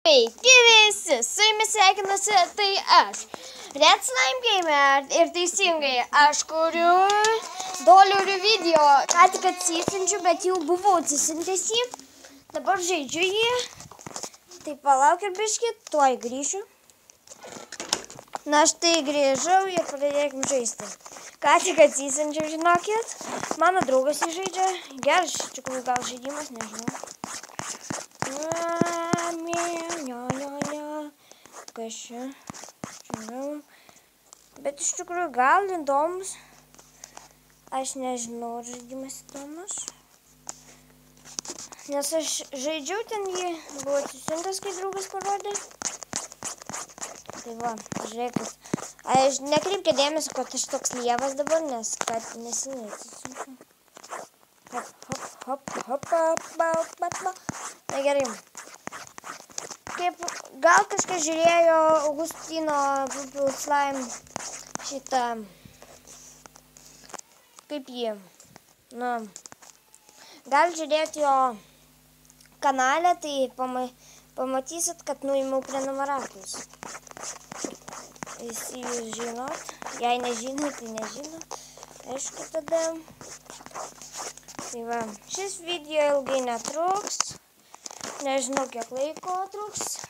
Sveiki visi, su jumis sveikinasi, tai aš, Red Slime Gamer, ir teisingai, aš kuriu dolerių video, ką tik atsisinčiu, bet jau buvau atsisintęs jį, dabar žaidžiu jį, tai palauk ir biškį, tuoj grįšiu. Na štai grįžau ir pradėkim žaisti. Ką tik atsisinčiau, žinokit, mano draugas jį žaidžia, geras iš tikrųjų gal žaidimas, nežinau. Kas čia? Žinau. Bet iš tikrųjų gal įdomus. Aš nežinau, ar žaidimas įdomus. Nes aš žaidžiau ten jį, buvo atsisiuntas, kai draugas parodė. Tai va, žiūrėkit. Aš nekreipkite dėmesio, kad aš toks lievas dabar, nes kad neseniai atsisunčiau. Hop. Tai gerai. Kaip gal kažkas žiūrėjo Augustino Slime šitą, kaip jį, nu, gal žiūrėti jo kanalę, tai pamatysit, kad nuėmiau prenumeratus. Visi jūs žinot, jei nežinot, tai nežinot, aišku tada. Tai va, šis video ilgai netruks. Nežinau, kiek laiko truks.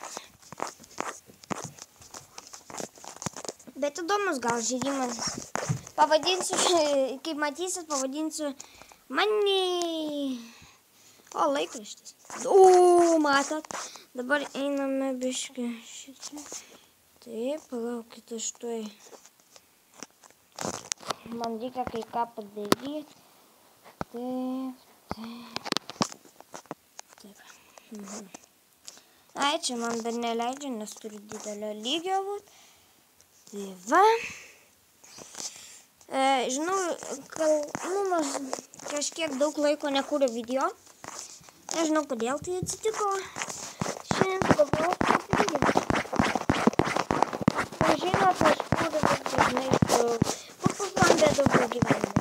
Bet įdomus gal žaidimas. Pavadinsiu, kaip matysit, pavadinsiu Money. O, laikraštis. Matot. Dabar einame biškį šitą. Taip, palaukit, aš tuoj. Man reikia kai ką padaryti. Taip. Ai, čia man dar neleidžia, nes turiu didelio lygio būt. Tai va. Žinau, kažkiek daug laiko nekūriau video. Nežinau, kodėl tai atsitiko. Šiandien pagalvojau apie video. Žinot, aš kūriau dažnai man bet daugiau gyvenimo.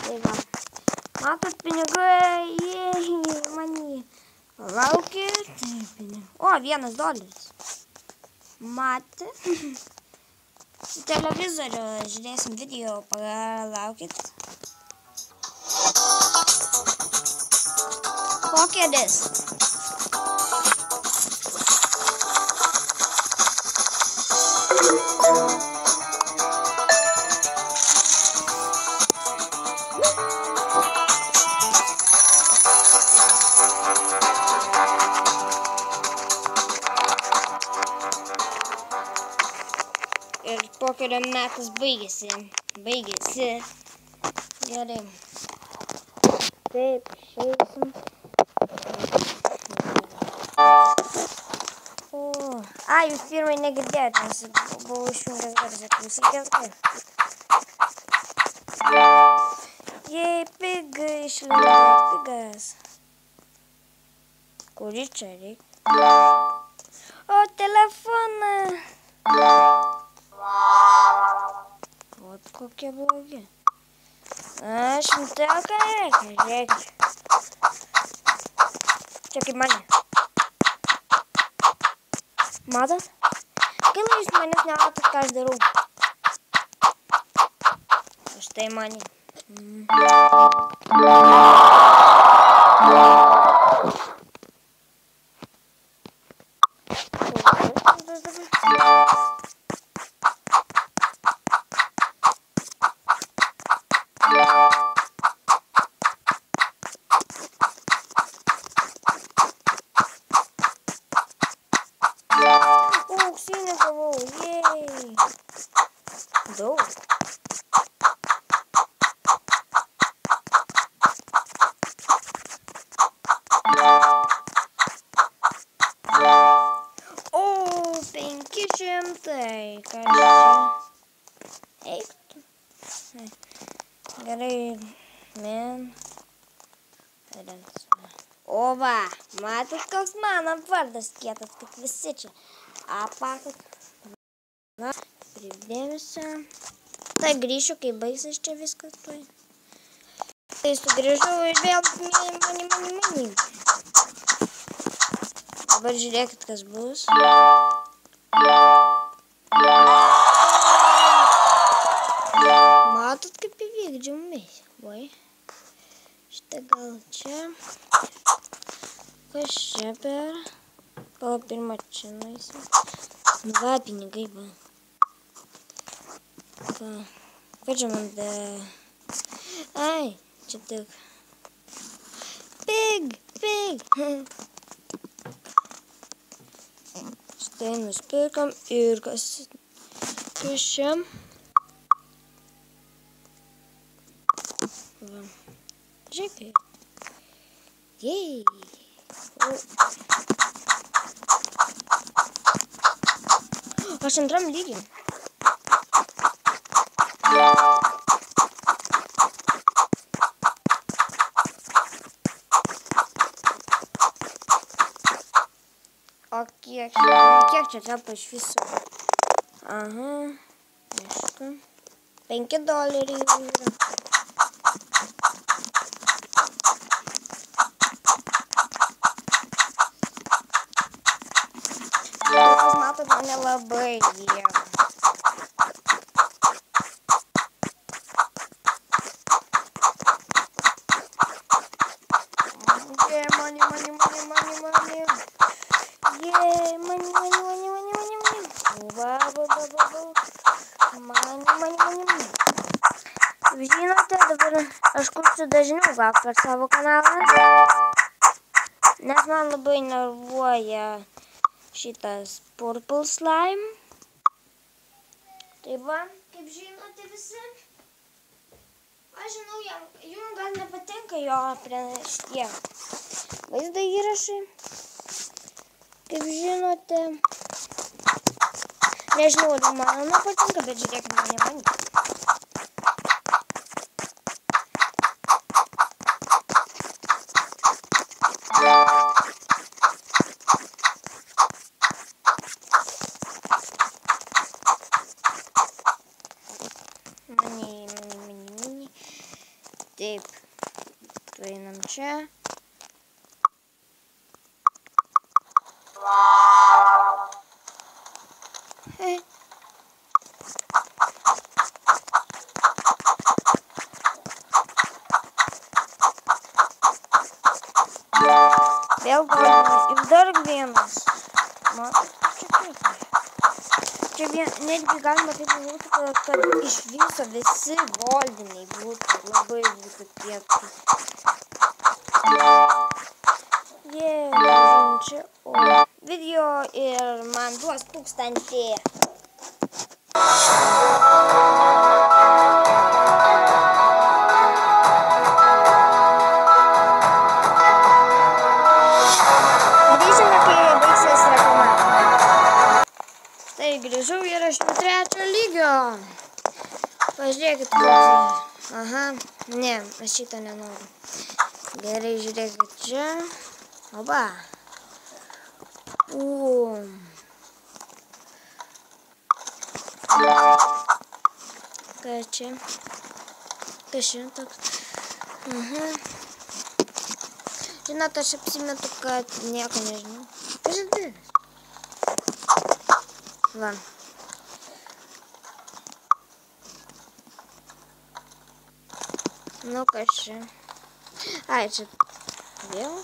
Tai va. Matot, pinigai, mani. Palaukit. O, $1. Matė. Televizorių žiūrėsim video, palaukit. Pokėdis. Ir pokerio metas baigėsi. Gerai. Taip, išeisim. Jūs pirmai negirdėjot, nes buvau išjungęs garsą. Klausykit. Jei, pigai išlindo, pigas. Kurį čia reikia? O, telefoną. Vat kokie blogi. Šimtaką reikia, žiūrėkit. Čia kaip mane. Matot? Gaila, jūs manęs nematot, ką aš darau. Štai mane. Auksinį gavau, jei. Daug. O, 500. Ką čia? Eiktų. Gerai, men. O va, matot, koks mano vardas kietas, tik visi čia. Apakot. Na, pridėmėsiu. Tai grįšiu, kai baigsis čia viskas. Tai sugrįžau ir vėl Dabar žiūrėkit, kas bus. Matot, kaip įvykdžiamai. Oi. Šitą gal čia. Kas čia per? Gal pirmą čia nueisim. Nu va, pinigai va. Ką čia man da... Ai, čia tik. Pig. Štai nusipirkam ir kas čia. Va. Žiūrėkai. Jej. Aš antram lygiai. O kiek čia telpa iš viso? Aha, aišku. $5 yra. Jūs matot, mane labai jėga. Žinote, dabar aš kursiu dažniau gal per savo kanalą, nes man labai nervuoja šitas Purple Slime. Tai va, kaip žinote visi, aš žinau, jums gal nepatinka jo tie vaizdo įrašai. Kaip žinote, nežinau, ar man nepatinka, bet žiūrėkit mane. Mani. Taip, paeinam čia. Vėl ir dar vienas. Čia netgi galima taip būtų, kad iš viso visi goldiniai būtų, labai būtų kiekti. Čia video ir man duos 1000. Grįžau ir aš jau 3 lygio. Pažiūrėkit, kokį. Aha, ne, aš šitą nenoriu. Gerai, žiūrėkit čia. Oba. Ką čia? Kas čia toks? Žinot, aš apsimetu, kad nieko nežinau. Kas čia? Va. Nu, kas čia? Ai, čia vėl?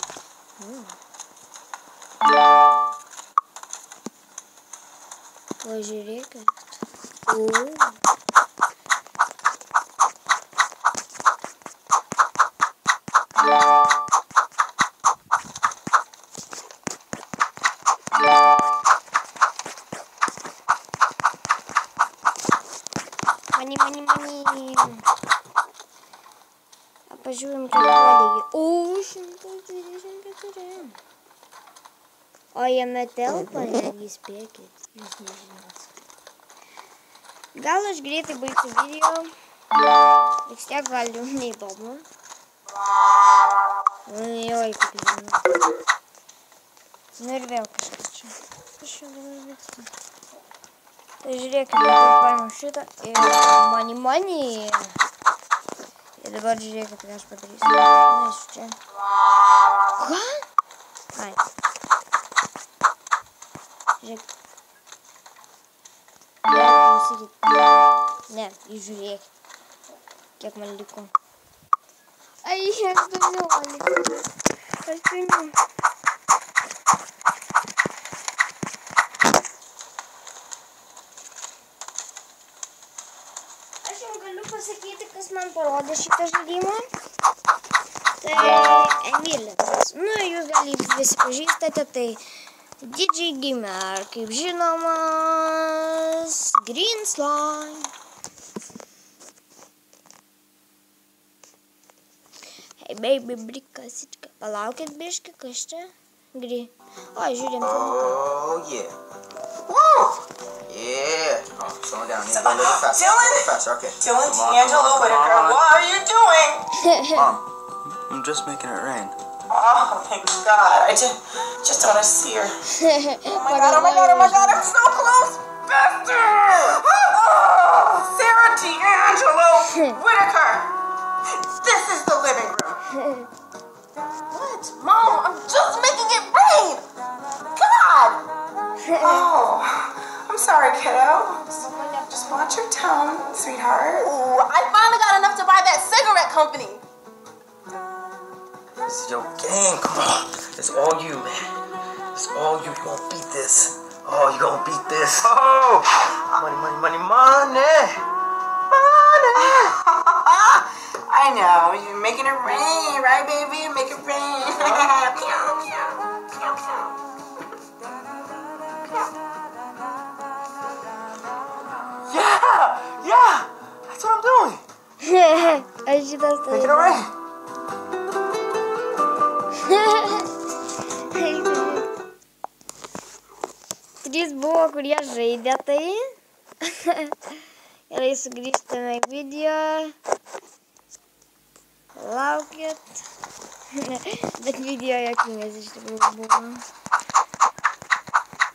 Pažiūrėkit. Mani. Pažiūrim, kiek lygiai. 124. O jame telpa, netgi spėkit. Jūs nežinot. Gal aš greitai baigsiu video. Vis tiek gal jums neįdomu. Oi, kaip įdomu. Nu ir vėl kažkas čia. Kas čia dabar vyksta? Tai žiūrėkit, paėmiau šitą ir mani. Ir dabar žiūrėkit, ką aš padarysiu. Nes čia. Ką? Ai. pasakyti. Ne, įžiūrėk. Kiek man liko. Ai, aš daugiau liko. Aš piniu. Aš jau galiu pasakyti, kas man parodė šitą žaidimą. Tai Emilis. Nu, jūs gal visi pažįstate, tai DJ Gamer, kaip žinomas, Green Slime. Hey baby, brikasička. Palaukit biški, kas čia? O, žiūrėjom. Oh, yeah. Woo! Yeah. Oh, slow down. Need to go a little faster. Dylan? Okay. Dylan D'Angelo Whitaker, what are you doing? Mom, I'm just making it rain. Oh, thank God. I just want to see her. Oh my God, I'm so close. Bester! Oh, Sarah D'Angelo Whitaker. This is the living room. What? Mom, I'm just making it rain. God. Oh, I'm sorry, kiddo. Just watch your tone, sweetheart. Ooh, I finally got enough to buy that cigarette company. This is your game. Come on. It's all you, man. It's all you. You gonna beat this. Oh, you gonna beat this. Oh! Money, money, money, money. Money. I know. You're making it rain, right, baby? Make it rain. Yeah. That's what I'm doing. Making it rain. Trys buvo, kurie žaidė tai. Gerai, sugrįžtame į video. Laukit. Bet video jokingas iš tikrųjų buvo.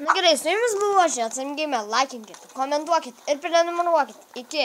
Na gerai, su jumis buvo aš, SMGamer. Laikinkit, komentuokit ir prenumeruokit. Iki.